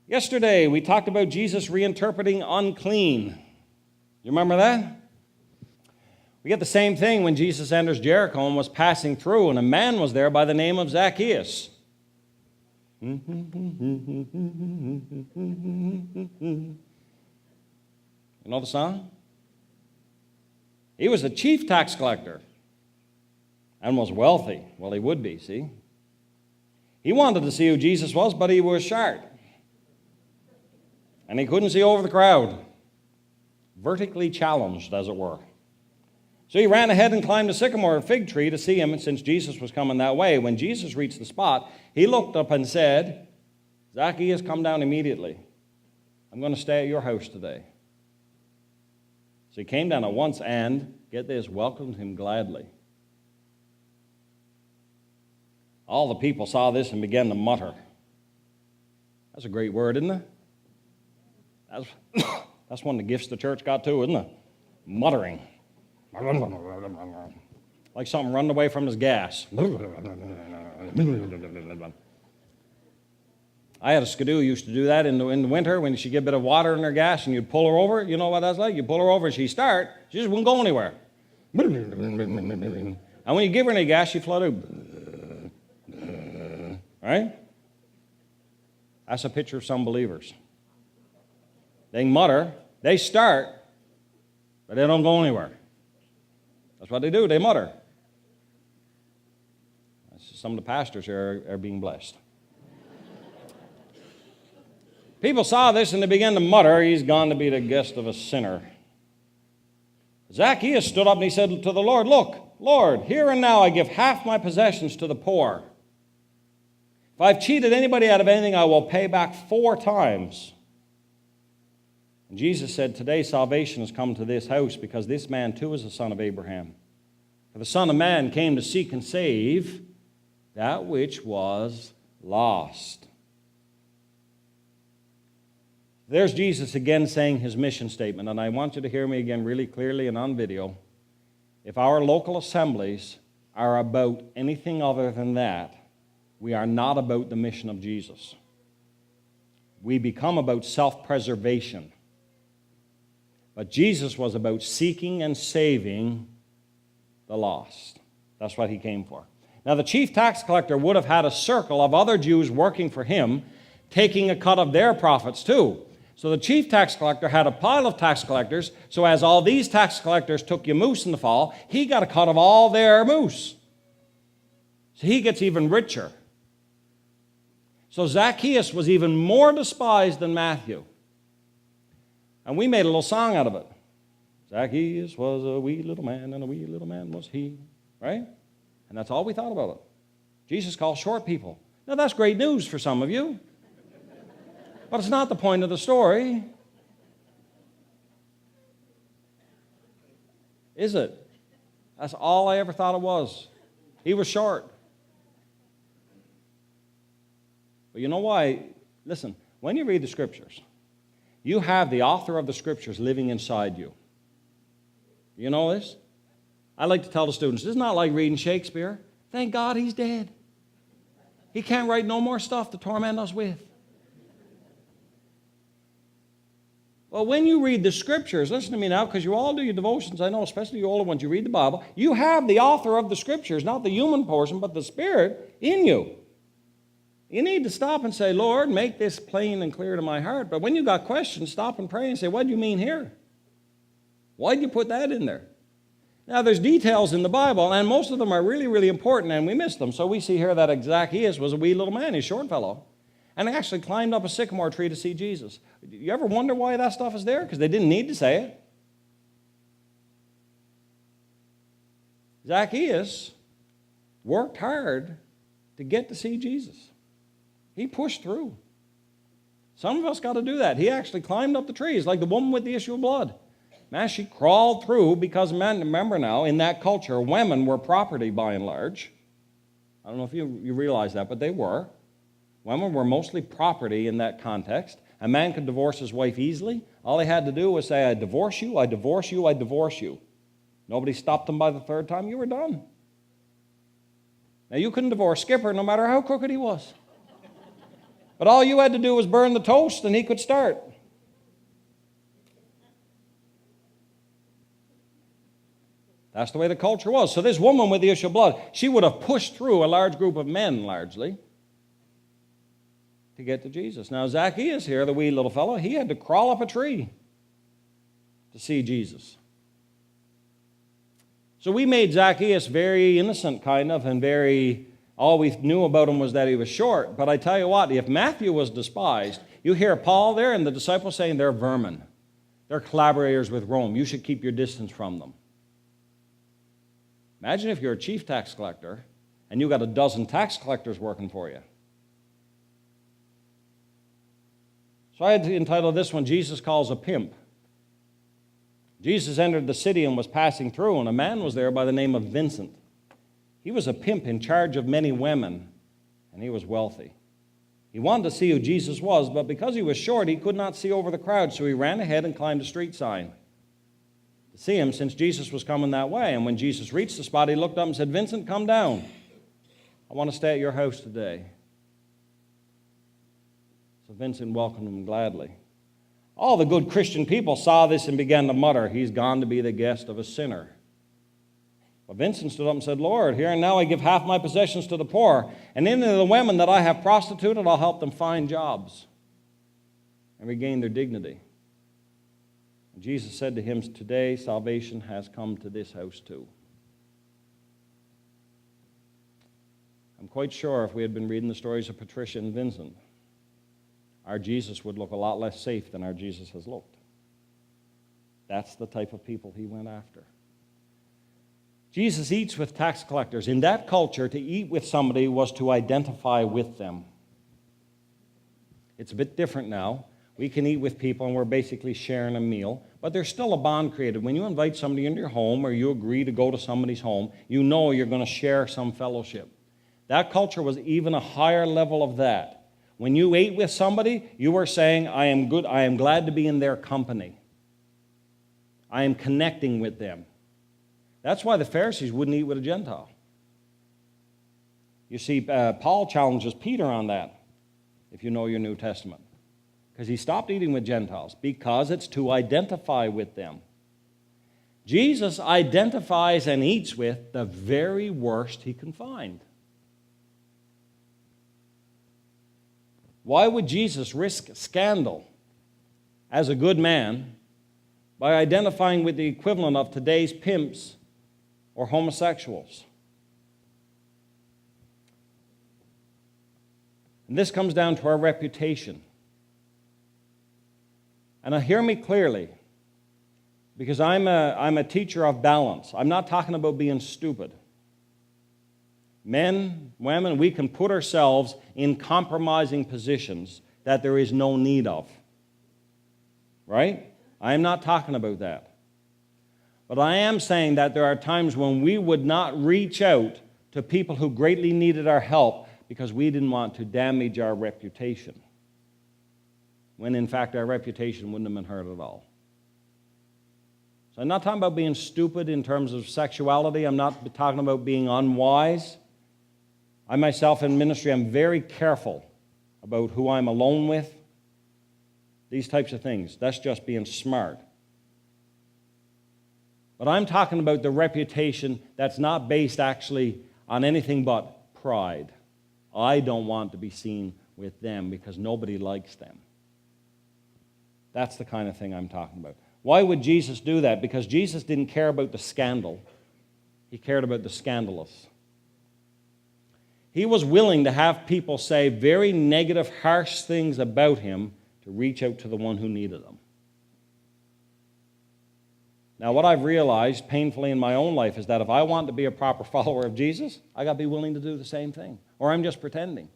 Yesterday, we talked about Jesus reinterpreting unclean. You remember that? We get the same thing when Jesus enters Jericho and was passing through, and a man was there by the name of Zacchaeus. You know the song? He was the chief tax collector and was wealthy. Well, he would be, see? He wanted to see who Jesus was, but he was short. And he couldn't see over the crowd. Vertically challenged, as it were. So he ran ahead and climbed a sycamore fig tree to see him, and since Jesus was coming that way, when Jesus reached the spot, he looked up and said, Zacchaeus, come down immediately. I'm going to stay at your house today. So he came down at once and, get this, welcomed him gladly. All the people saw this and began to mutter. That's a great word, isn't it? That's one of the gifts the church got too, isn't it? Muttering. Like something running away from his gas. I had a skidoo who used to do that in the winter when she'd get a bit of water in her gas and you'd pull her over. You know what that's like? You pull her over and she'd start. She just wouldn't go anywhere. And when you give her any gas, she float out. Right? That's a picture of some believers. They mutter, they start, but they don't go anywhere. That's what they do, they mutter. Some of the pastors here are being blessed. People saw this and they began to mutter, he's gone to be the guest of a sinner. Zacchaeus stood up and he said to the Lord, look, Lord, here and now I give half my possessions to the poor. If I've cheated anybody out of anything, I will pay back 4 times. And Jesus said, today salvation has come to this house because this man too is a son of Abraham. For the Son of Man came to seek and save that which was lost. There's Jesus again saying his mission statement, and I want you to hear me again really clearly and on video. If our local assemblies are about anything other than that, we are not about the mission of Jesus. We become about self-preservation. But Jesus was about seeking and saving the lost. That's what he came for. Now, the chief tax collector would have had a circle of other Jews working for him, taking a cut of their profits too. So the chief tax collector had a pile of tax collectors, so as all these tax collectors took you moose in the fall, he got a cut of all their moose. So he gets even richer. So Zacchaeus was even more despised than Matthew. And we made a little song out of it. Zacchaeus was a wee little man, and a wee little man was he. Right? And that's all we thought about it. Jesus called short people. Now that's great news for some of you. But it's not the point of the story. Is it? That's all I ever thought it was. He was short. But you know why? Listen, when you read the Scriptures, you have the author of the Scriptures living inside you. You know this? I like to tell the students, this is not like reading Shakespeare. Thank God he's dead. He can't write no more stuff to torment us with. Well, when you read the Scriptures, listen to me now, because you all do your devotions, I know, especially you older ones, you read the Bible, you have the author of the Scriptures, not the human portion, but the Spirit in you. You need to stop and say, Lord, make this plain and clear to my heart. But when you got questions, stop and pray and say, what do you mean here? Why did you put that in there? Now, there's details in the Bible, and most of them are really, really important, and we miss them. So we see here that Zacchaeus was a wee little man, he's a short fellow, and he actually climbed up a sycamore tree to see Jesus. You ever wonder why that stuff is there? Because they didn't need to say it. Zacchaeus worked hard to get to see Jesus. He pushed through. Some of us got to do that. He actually climbed up the trees like the woman with the issue of blood. Man, she crawled through because, man, remember now, in that culture, women were property by and large. I don't know if you realize that, but they were. Women were mostly property in that context. A man could divorce his wife easily. All he had to do was say, I divorce you, I divorce you, I divorce you. Nobody stopped him by the 3rd time. You were done. Now, you couldn't divorce Skipper no matter how crooked he was. But all you had to do was burn the toast and he could start. That's the way the culture was. So this woman with the issue of blood, she would have pushed through a large group of men, largely, to get to Jesus. Now, Zacchaeus here, the wee little fellow, he had to crawl up a tree to see Jesus. So we made Zacchaeus very innocent, kind of, and very, all we knew about him was that he was short. But I tell you what, if Matthew was despised, you hear Paul there and the disciples saying they're vermin. They're collaborators with Rome. You should keep your distance from them. Imagine if you're a chief tax collector and you got a dozen tax collectors working for you. So I had to entitle this one, Jesus Calls a Pimp. Jesus entered the city and was passing through, and a man was there by the name of Vincent. He was a pimp in charge of many women, and he was wealthy. He wanted to see who Jesus was, but because he was short, he could not see over the crowd, so he ran ahead and climbed a street sign to see him, since Jesus was coming that way. And when Jesus reached the spot, he looked up and said, "Vincent, come down. I want to stay at your house today." So Vincent welcomed him gladly. All the good Christian people saw this and began to mutter, "He's gone to be the guest of a sinner." But Vincent stood up and said, "Lord, here and now I give half my possessions to the poor, and any of the women that I have prostituted, I'll help them find jobs and regain their dignity." And Jesus said to him, "Today salvation has come to this house too." I'm quite sure if we had been reading the stories of Patricia and Vincent, our Jesus would look a lot less safe than our Jesus has looked. That's the type of people he went after. Jesus eats with tax collectors. In that culture, to eat with somebody was to identify with them. It's a bit different now. We can eat with people and we're basically sharing a meal, but there's still a bond created. When you invite somebody into your home or you agree to go to somebody's home, you know you're going to share some fellowship. That culture was even a higher level of that. When you ate with somebody, you were saying, I am glad to be in their company. I am connecting with them. That's why the Pharisees wouldn't eat with a Gentile. You see, Paul challenges Peter on that, if you know your New Testament. Because he stopped eating with Gentiles, because it's to identify with them. Jesus identifies and eats with the very worst he can find. Why would Jesus risk scandal as a good man by identifying with the equivalent of today's pimps or homosexuals? And this comes down to our reputation. And now hear me clearly, because I'm a teacher of balance. I'm not talking about being stupid. Men, women, we can put ourselves in compromising positions that there is no need of. Right? I am not talking about that. But I am saying that there are times when we would not reach out to people who greatly needed our help because we didn't want to damage our reputation, when in fact our reputation wouldn't have been hurt at all. So I'm not talking about being stupid in terms of sexuality. I'm not talking about being unwise. I myself in ministry, I'm very careful about who I'm alone with. These types of things. That's just being smart. But I'm talking about the reputation that's not based actually on anything but pride. I don't want to be seen with them because nobody likes them. That's the kind of thing I'm talking about. Why would Jesus do that? Because Jesus didn't care about the scandal. He cared about the scandalous. He was willing to have people say very negative, harsh things about him to reach out to the one who needed them. Now, what I've realized painfully in my own life is that if I want to be a proper follower of Jesus, I got to be willing to do the same thing, or I'm just pretending.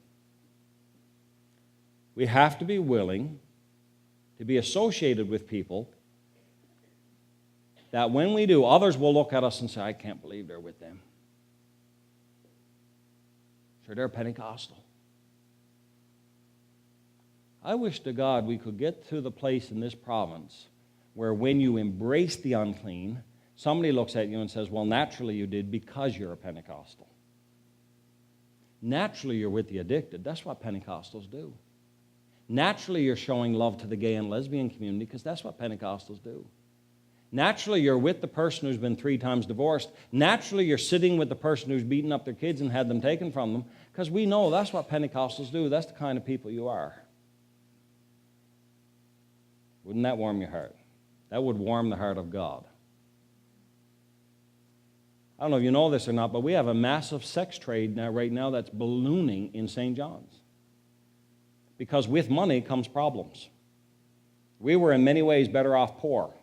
We have to be willing to be associated with people that when we do, others will look at us and say, "I can't believe they're with them. Sure, they're Pentecostal." I wish to God we could get to the place in this province where when you embrace the unclean, somebody looks at you and says, "Well, naturally you did because you're a Pentecostal. Naturally you're with the addicted." That's what Pentecostals do. Naturally, you're showing love to the gay and lesbian community because that's what Pentecostals do. Naturally, you're with the person who's been 3 times divorced. Naturally, you're sitting with the person who's beaten up their kids and had them taken from them because we know that's what Pentecostals do. That's the kind of people you are. Wouldn't that warm your heart? That would warm the heart of God. I don't know if you know this or not, but we have a massive sex trade right now that's ballooning in St. John's. Because with money comes problems. We were in many ways better off poor.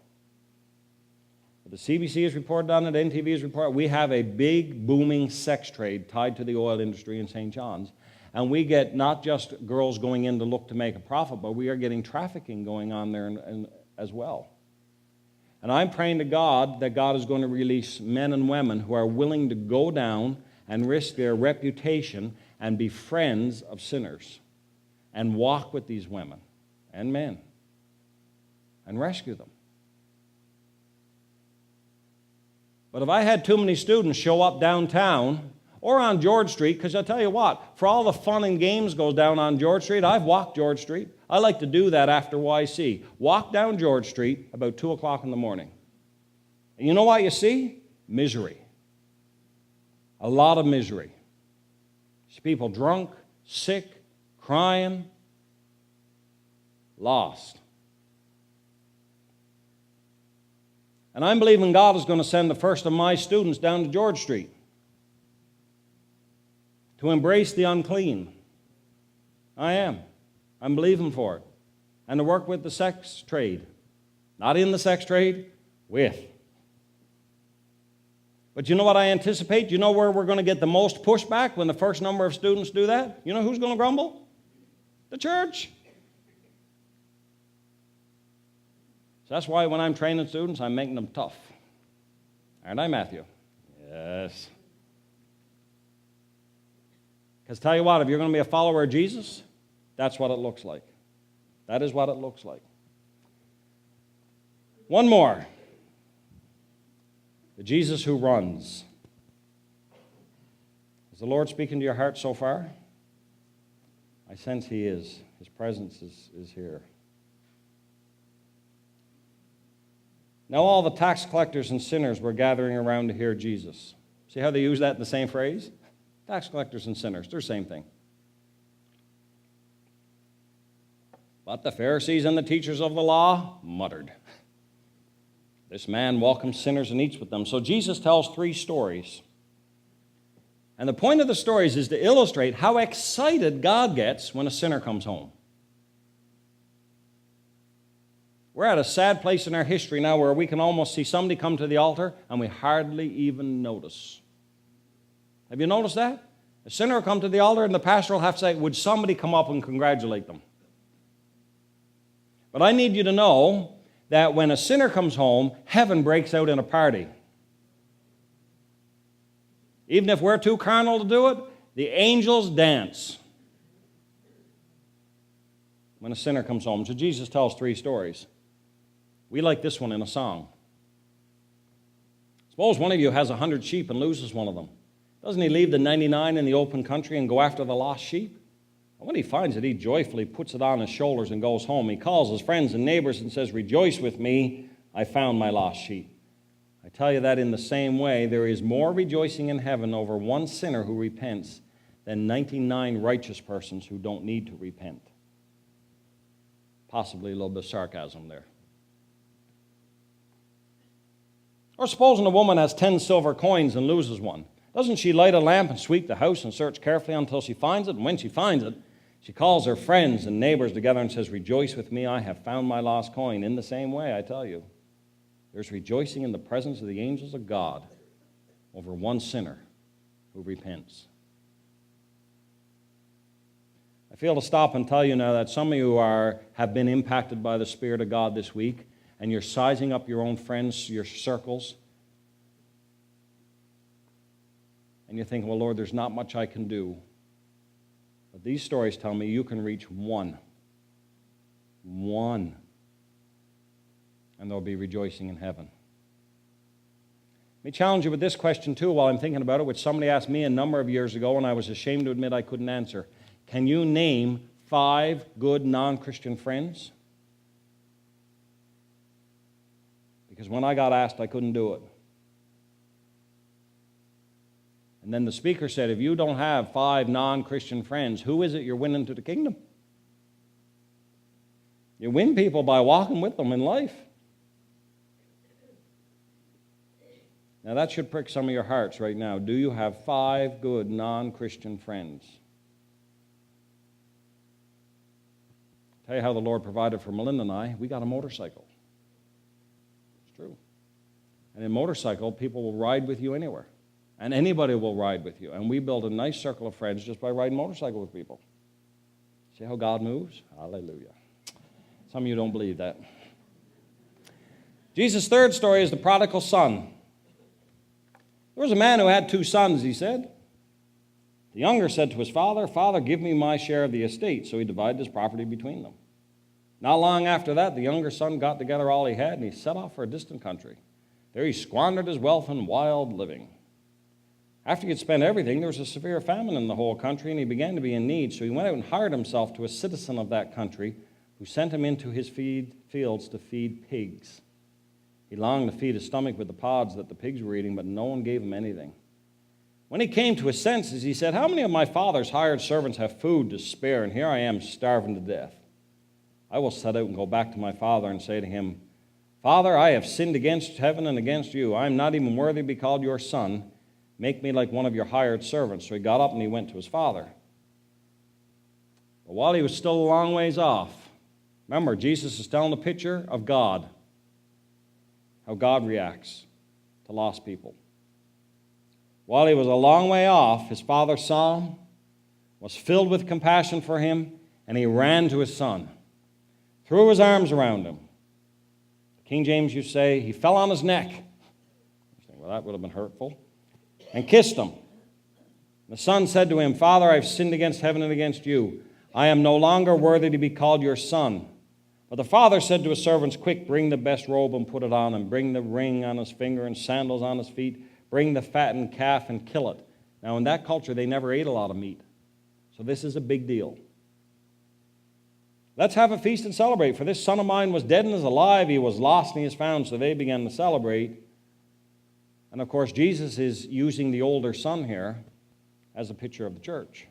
But the CBC has reported on it, NTV has reported, we have a big booming sex trade tied to the oil industry in St. John's. And we get not just girls going in to look to make a profit, but we are getting trafficking going on there as well. And I'm praying to God that God is going to release men and women who are willing to go down and risk their reputation and be friends of sinners and walk with these women and men and rescue them. But if I had too many students show up downtown or on George Street, because I'll tell you what, for all the fun and games goes down on George Street, I've walked George Street. I like to do that after YC. Walk down George Street about 2 o'clock in the morning. And you know what you see? Misery. A lot of misery. See people drunk, sick, crying, lost. And I'm believing God is going to send the first of my students down to George Street to embrace the unclean. I am. I'm believing for it. And to work with the sex trade. Not in the sex trade, with. But you know what I anticipate? You know where we're going to get the most pushback when the first number of students do that? You know who's going to grumble? The church. So that's why when I'm training students, I'm making them tough. Aren't I, Matthew? Yes. Because tell you what, if you're going to be a follower of Jesus, that's what it looks like. That is what it looks like. One more. The Jesus who runs. Is the Lord speaking to your heart so far? I sense He is. His presence is here. Now all the tax collectors and sinners were gathering around to hear Jesus. See how they use that in the same phrase? Tax collectors and sinners, they're the same thing. But the Pharisees and the teachers of the law muttered, "This man welcomes sinners and eats with them." So Jesus tells 3 stories. And the point of the stories is to illustrate how excited God gets when a sinner comes home. We're at a sad place in our history now where we can almost see somebody come to the altar and we hardly even notice. Have you noticed that? A sinner will come to the altar and the pastor will have to say, "Would somebody come up and congratulate them?" But I need you to know that when a sinner comes home, heaven breaks out in a party. Even if we're too carnal to do it, the angels dance when a sinner comes home. So Jesus tells 3 stories. We like this one in a song. Suppose one of you has 100 sheep and loses one of them. Doesn't he leave the 99 in the open country and go after the lost sheep? And when he finds it, he joyfully puts it on his shoulders and goes home. He calls his friends and neighbors and says, "Rejoice with me, I found my lost sheep." I tell you that in the same way, there is more rejoicing in heaven over one sinner who repents than 99 righteous persons who don't need to repent. Possibly a little bit of sarcasm there. Or supposing a woman has 10 silver coins and loses one. Doesn't she light a lamp and sweep the house and search carefully until she finds it? And when she finds it, she calls her friends and neighbors together and says, "Rejoice with me, I have found my lost coin." In the same way, I tell you, there's rejoicing in the presence of the angels of God over one sinner who repents. I feel to stop and tell you now that some of you have been impacted by the Spirit of God this week, and you're sizing up your own friends, your circles, and you're thinking, "Well, Lord, there's not much I can do." But these stories tell me you can reach one. One. And there'll be rejoicing in heaven. Let me challenge you with this question, too, while I'm thinking about it, which somebody asked me a number of years ago, and I was ashamed to admit I couldn't answer. Can you name 5 good non-Christian friends? Because when I got asked, I couldn't do it. And then the speaker said, if you don't have 5 non-Christian friends, who is it you're winning to the kingdom? You win people by walking with them in life. Now that should prick some of your hearts right now. Do you have 5 good non-Christian friends? I'll tell you how the Lord provided for Melinda and I. We got a motorcycle. It's true. And in motorcycle, people will ride with you anywhere. And anybody will ride with you. And we build a nice circle of friends just by riding motorcycle with people. See how God moves? Hallelujah. Some of you don't believe that. Jesus' third story is the prodigal son. There was a man who had 2 sons, he said. The younger said to his father, Father, give me my share of the estate. So he divided his property between them. Not long after that, the younger son got together all he had, and he set off for a distant country. There he squandered his wealth in wild living. After he had spent everything, there was a severe famine in the whole country, and he began to be in need. So he went out and hired himself to a citizen of that country, who sent him into his fields to feed pigs. He longed to feed his stomach with the pods that the pigs were eating, but no one gave him anything. When he came to his senses, he said, How many of my father's hired servants have food to spare, and here I am starving to death? I will set out and go back to my father and say to him, Father, I have sinned against heaven and against you. I am not even worthy to be called your son. Make me like one of your hired servants. So he got up and he went to his father. But while he was still a long ways off, remember, Jesus is telling the picture of God, how God reacts to lost people. While he was a long way off, his father saw him, was filled with compassion for him, and he ran to his son, threw his arms around him. King James, you say, he fell on his neck. Well, that would have been hurtful. And kissed him. The son said to him, Father, I have sinned against heaven and against you. I am no longer worthy to be called your son. But the father said to his servants, Quick, bring the best robe and put it on him. Bring the ring on his finger and sandals on his feet. Bring the fattened calf and kill it. Now, in that culture, they never ate a lot of meat. So this is a big deal. Let's have a feast and celebrate. For this son of mine was dead and is alive. He was lost and he is found. So they began to celebrate. And of course, Jesus is using the older son here as a picture of the church.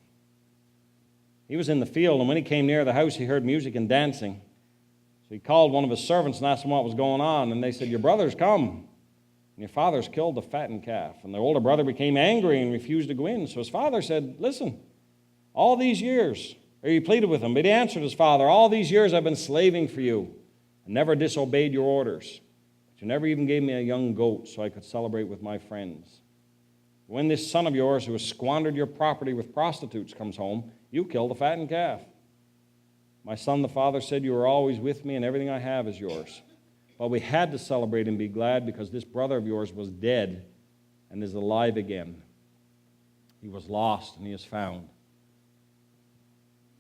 He was in the field, and when he came near the house, he heard music and dancing. So he called one of his servants and asked him what was going on. And they said, Your brother's come, and your father's killed the fattened calf. And the older brother became angry and refused to go in. So his father said, Listen, all these years, or he pleaded with him, but he answered his father, All these years I've been slaving for you and never disobeyed your orders. But you never even gave me a young goat so I could celebrate with my friends. When this son of yours who has squandered your property with prostitutes comes home, you kill the fattened calf. My son, the father said, You are always with me, and everything I have is yours. But we had to celebrate and be glad because this brother of yours was dead and is alive again. He was lost and he is found.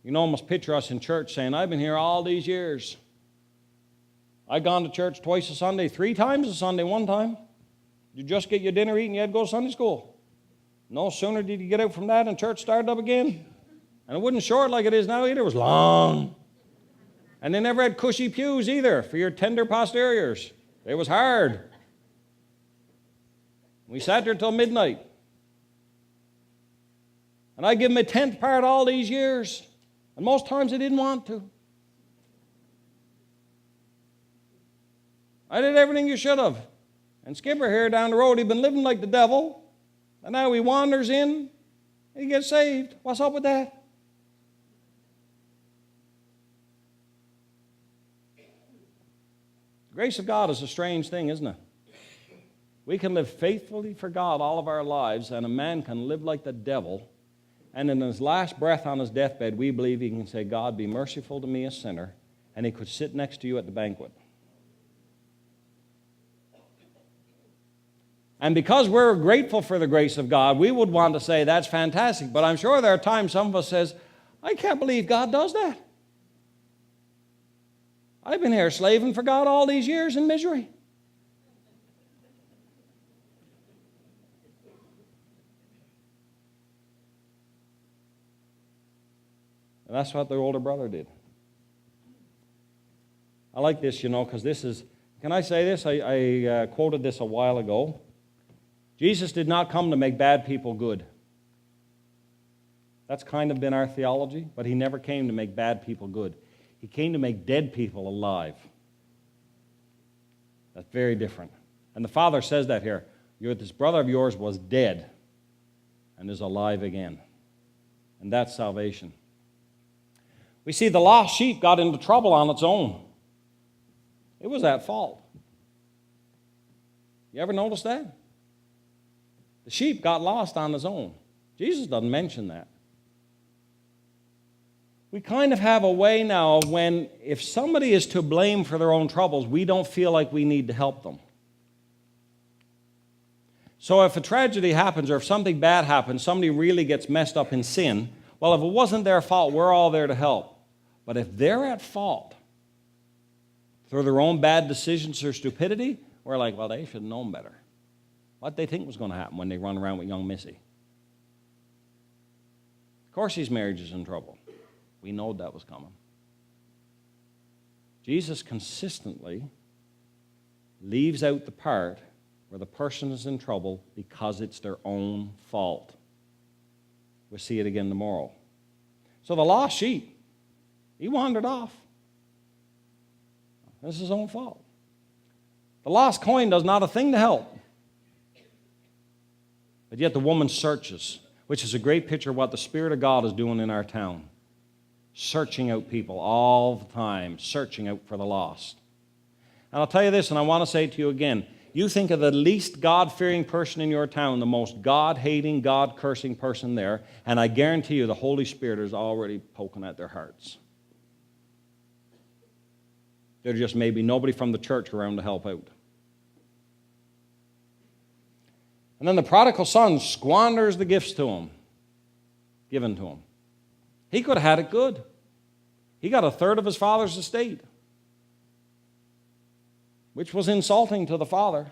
You can almost picture us in church saying, I've been here all these years. I've gone to church twice a Sunday, 3 times a Sunday one time. You just get your dinner eaten, you had to go to Sunday school. No sooner did you get out from that and church started up again. And it wasn't short like it is now either. It was long. And they never had cushy pews either for your tender posteriors. It was hard. We sat there till midnight. And I give them a 10th part all these years. And most times I didn't want to. I did everything you should have. And Skipper here down the road, he'd been living like the devil. And now he wanders in and he gets saved. What's up with that? The grace of God is a strange thing, isn't it? We can live faithfully for God all of our lives, and a man can live like the devil. And in his last breath on his deathbed, we believe he can say, God, be merciful to me, a sinner. And he could sit next to you at the banquet. And because we're grateful for the grace of God, we would want to say, that's fantastic. But I'm sure there are times some of us says, I can't believe God does that. I've been here slaving for God all these years in misery. And that's what the older brother did. I like this, because this is, can I say this? I quoted this a while ago. Jesus did not come to make bad people good. That's kind of been our theology, but he never came to make bad people good. He came to make dead people alive. That's very different. And the Father says that here. This brother of yours was dead and is alive again. And that's salvation. We see the lost sheep got into trouble on its own. It was at fault. You ever notice that? The sheep got lost on its own. Jesus doesn't mention that. We kind of have a way now of when, if somebody is to blame for their own troubles, we don't feel like we need to help them. So if a tragedy happens or if something bad happens, somebody really gets messed up in sin, well, if it wasn't their fault, we're all there to help. But if they're at fault through their own bad decisions or stupidity, we're like, well, they should have known better. What they think was going to happen when they run around with young Missy? Of course his marriage is in trouble. We know that was coming. Jesus consistently leaves out the part where the person is in trouble because it's their own fault. We'll see it again tomorrow. So the lost sheep, he wandered off. This is his own fault. The lost coin does not a thing to help. But yet the woman searches, which is a great picture of what the Spirit of God is doing in our town. Searching out people all the time, searching out for the lost. And I'll tell you this, and I want to say it to you again. You think of the least God-fearing person in your town, the most God-hating, God-cursing person there, and I guarantee you the Holy Spirit is already poking at their hearts. There's just maybe nobody from the church around to help out. And then the prodigal son squanders the gifts to him, given to him. He could have had it good. He got a third of his father's estate, which was insulting to the father.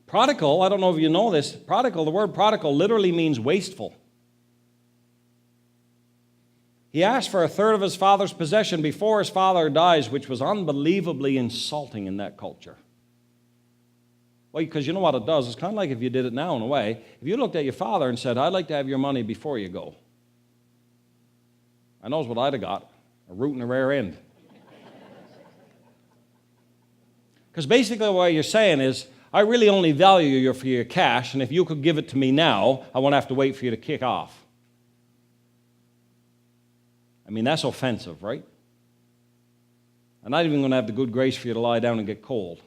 Prodigal, I don't know if you know this, the word prodigal literally means wasteful. He asked for a third of his father's possession before his father dies, which was unbelievably insulting in that culture. Well, because you know what it does? It's kind of like if you did it now in a way. If you looked at your father and said, I'd like to have your money before you go. I knows what I'd have got, a root and a rear end. Because basically what you're saying is, I really only value you for your cash, and if you could give it to me now, I won't have to wait for you to kick off. I mean, that's offensive, right? I'm not even going to have the good grace for you to lie down and get cold.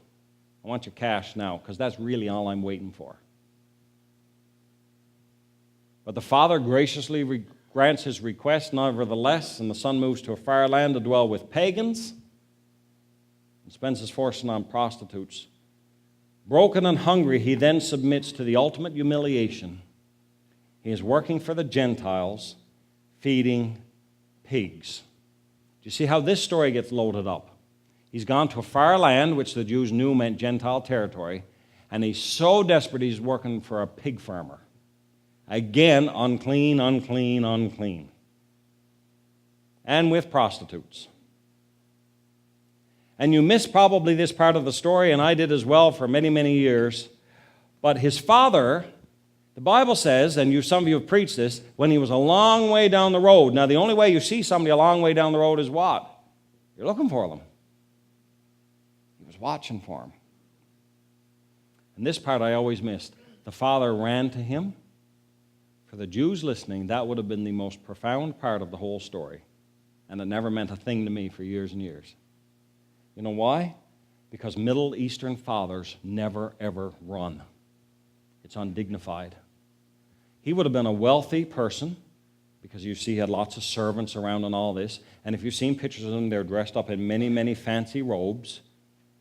I want your cash now, because that's really all I'm waiting for. But the father graciously grants his request, nevertheless, and the son moves to a far land to dwell with pagans and spends his fortune on prostitutes. Broken and hungry, he then submits to the ultimate humiliation. He is working for the Gentiles, feeding pigs. Do you see how this story gets loaded up? He's gone to a far land, which the Jews knew meant Gentile territory, and he's so desperate he's working for a pig farmer. Again, unclean, unclean, unclean. And with prostitutes. And you missed probably this part of the story, and I did as well for many, many years. But his father, the Bible says, and some of you have preached this, when he was a long way down the road. Now, the only way you see somebody a long way down the road is what? You're looking for them. He was watching for him. And this part I always missed. The father ran to him. For the Jews listening, that would have been the most profound part of the whole story. And it never meant a thing to me for years and years. You know why? Because Middle Eastern fathers never, ever run. It's undignified. He would have been a wealthy person, because you see he had lots of servants around and all this. And if you've seen pictures of them, they're dressed up in many, many fancy robes.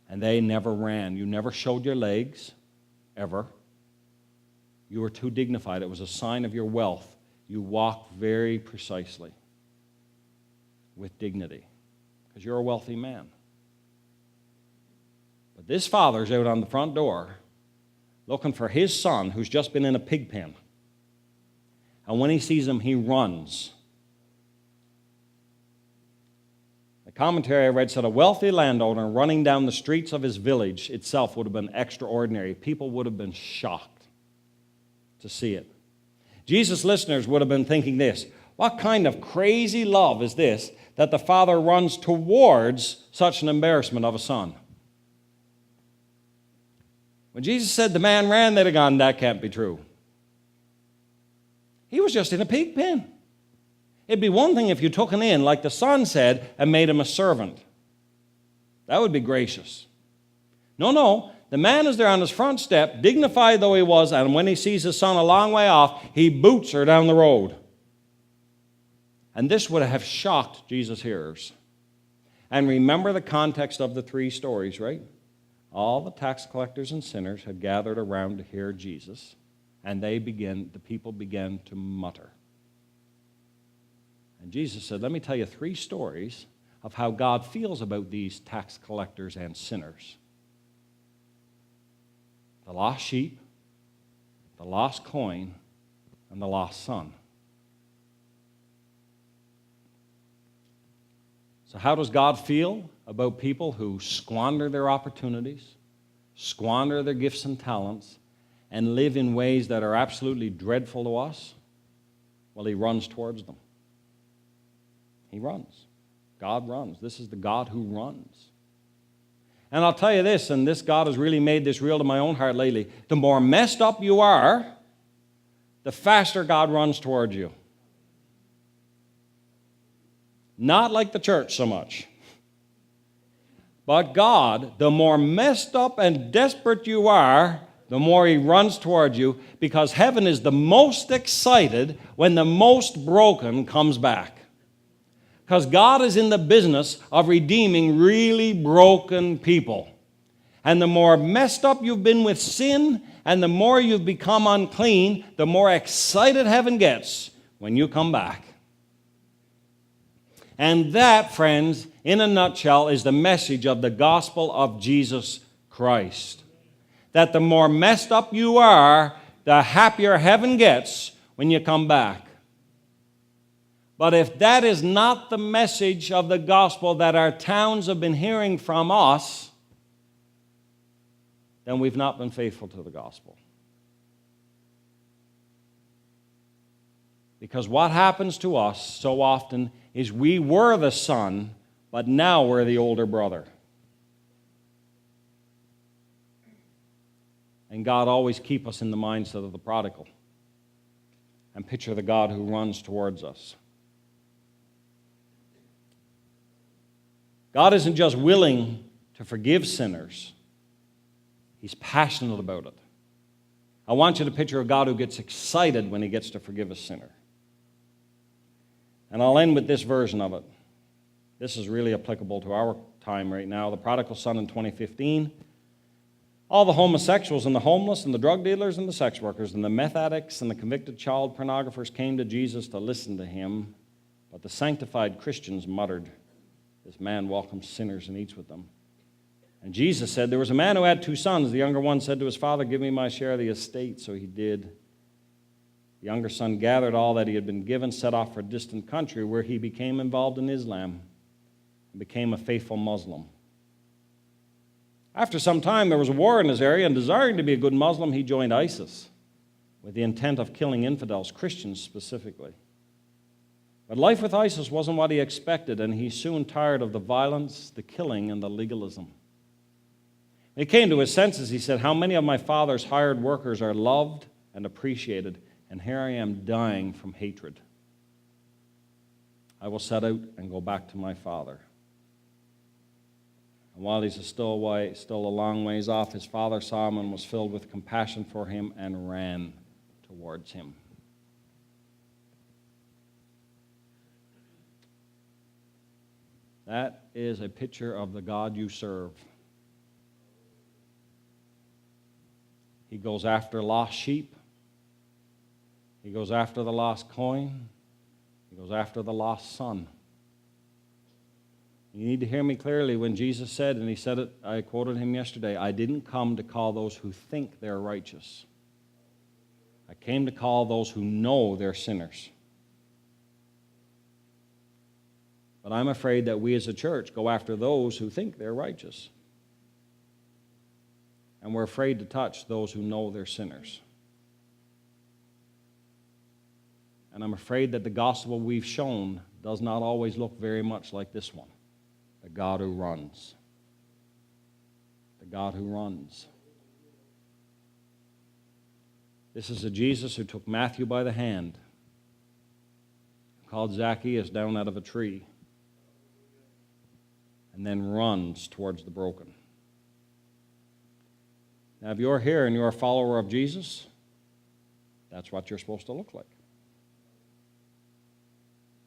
And they never ran. You never showed your legs, ever. You were too dignified. It was a sign of your wealth. You walked very precisely with dignity, because you're a wealthy man. But this father's out on the front door looking for his son who's just been in a pig pen. And when he sees him, he runs. The commentary I read said a wealthy landowner running down the streets of his village itself would have been extraordinary. People would have been shocked to see it. Jesus' listeners would have been thinking this: what kind of crazy love is this that the father runs towards such an embarrassment of a son? When Jesus said the man ran, they'd have gone, that can't be true. He was just in a pig pen. It'd be one thing if you took him in, like the son said, and made him a servant. That would be gracious. No. The man is there on his front step, dignified though he was, and when he sees his son a long way off, he boots her down the road. And this would have shocked Jesus' hearers. And remember the context of the three stories, right? All the tax collectors and sinners had gathered around to hear Jesus, and the people began to mutter. And Jesus said, let me tell you three stories of how God feels about these tax collectors and sinners. The lost sheep, the lost coin, and the lost son. So how does God feel about people who squander their opportunities, squander their gifts and talents, and live in ways that are absolutely dreadful to us? Well, he runs towards them. He runs. God runs. This is the God who runs. And I'll tell you this, and this God has really made this real to my own heart lately. The more messed up you are, the faster God runs towards you. Not like the church so much. But God, the more messed up and desperate you are, the more he runs towards you, because heaven is the most excited when the most broken comes back. Because God is in the business of redeeming really broken people. And the more messed up you've been with sin, and the more you've become unclean, the more excited heaven gets when you come back. And that, friends, in a nutshell, is the message of the gospel of Jesus Christ. That the more messed up you are, the happier heaven gets when you come back. But if that is not the message of the gospel that our towns have been hearing from us, then we've not been faithful to the gospel. Because what happens to us so often is we were the son, but now we're the older brother. And God always keep us in the mindset of the prodigal and picture the God who runs towards us. God isn't just willing to forgive sinners. He's passionate about it. I want you to picture a God who gets excited when he gets to forgive a sinner. And I'll end with this version of it. This is really applicable to our time right now. The prodigal son in 2015. All the homosexuals and the homeless and the drug dealers and the sex workers and the meth addicts and the convicted child pornographers came to Jesus to listen to him. But the sanctified Christians muttered, "This man welcomes sinners and eats with them." And Jesus said, "There was a man who had 2 sons. The younger one said to his father, 'Give me my share of the estate.' So he did. The younger son gathered all that he had been given, set off for a distant country where he became involved in Islam and became a faithful Muslim. After some time, there was a war in his area, and desiring to be a good Muslim, he joined ISIS with the intent of killing infidels, Christians specifically. But life with ISIS wasn't what he expected, and he soon tired of the violence, the killing, and the legalism. When he came to his senses, he said, 'How many of my father's hired workers are loved and appreciated, and here I am dying from hatred. I will set out and go back to my father.' And while he's still a long ways off, his father saw him and was filled with compassion for him and ran towards him." That is a picture of the God you serve. He goes after lost sheep. He goes after the lost coin. He goes after the lost son. You need to hear me clearly when Jesus said, and he said it, I quoted him yesterday, "I didn't come to call those who think they're righteous. I came to call those who know they're sinners. But I'm afraid that we as a church go after those who think they're righteous. And we're afraid to touch those who know they're sinners. And I'm afraid that the gospel we've shown does not always look very much like this one. The God who runs. The God who runs. This is a Jesus who took Matthew by the hand, called Zacchaeus down out of a tree, and then runs towards the broken. Now, if you're here and you're a follower of Jesus, that's what you're supposed to look like.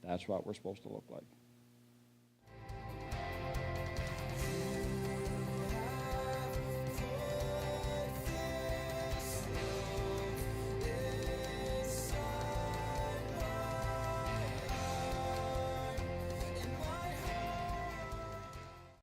That's what we're supposed to look like.